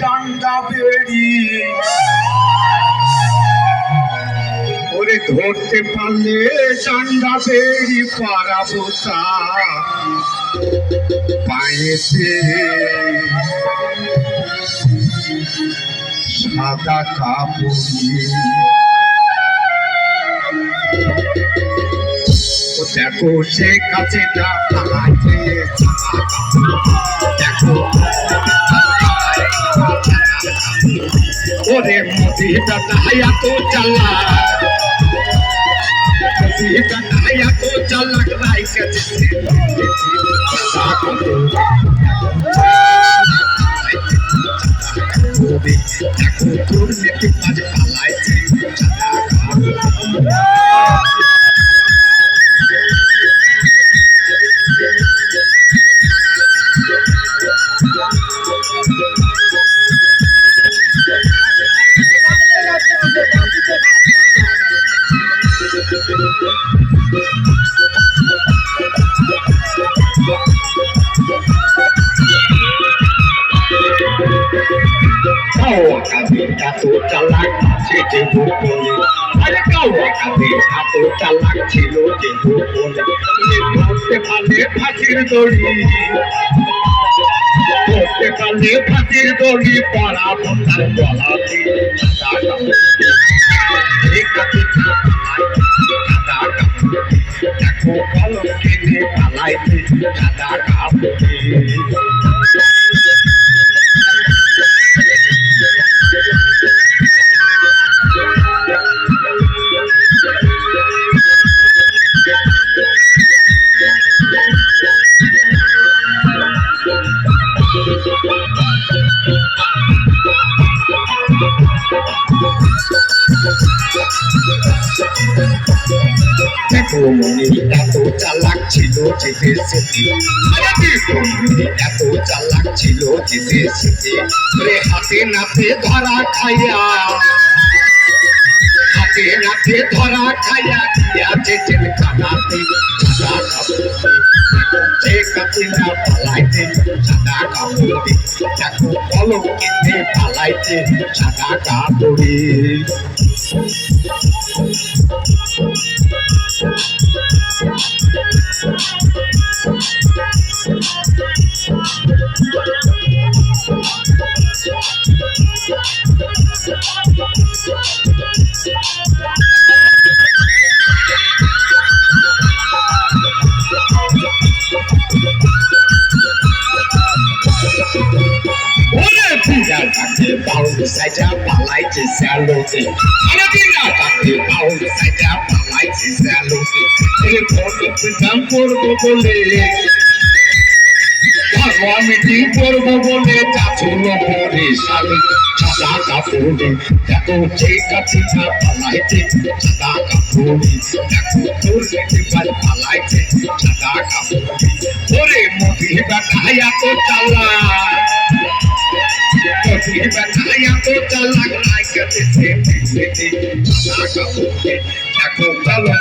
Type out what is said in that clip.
ডান্ডা বেড়ি ওরে ধরতে পারলে ডান্ডা বেড়ি পারাবো পায়েতে সাদা কাপড় দেখো সে কাছে দেখো ওরে মোদি দাদাইয়া তো চালা দাদাইয়া তো চালা রাই কাছে দেখো তোর নেটি কাজ পালাইছে এত চালাক সেটে গোপনে আরে এত চালাক ছিল যে গোপনে ধরতে পারলে ফাঁসির দড়ি ধরতে পারলে ফাঁসির দড়ি পড়াবো তার গলাতে দেখো কলম কিনে পালাইতে সাদা কাপড়ে দেখো মনে এত চালাক ছিল যেতে সেতে এত চালাক ছিল যেতে সেতে হাতে নাতে ধরা খাইয়া হাতে নাতে ধরা খাইয়া গিয়াছে জেলখানাতে সাদা কাপড়ে কাছে না পালাইতে সাদা কাপড়ে দেখো কলম কিনে পালাইতে সাদা কাপড়ে Baul saja palai cesalote. Ada tidak tapi baul saja palai cesalote. Ini foto pencampur boleh. Kalau meeting boleh jatuh boleh saling sada kapuri. Jatuh cekap cina palai sada kapuri. Jatuh turun di bawah palai sada kapuri. Ore mobil bataya tu jalan. Bataya to talak like a city, saga, দেখো ভালো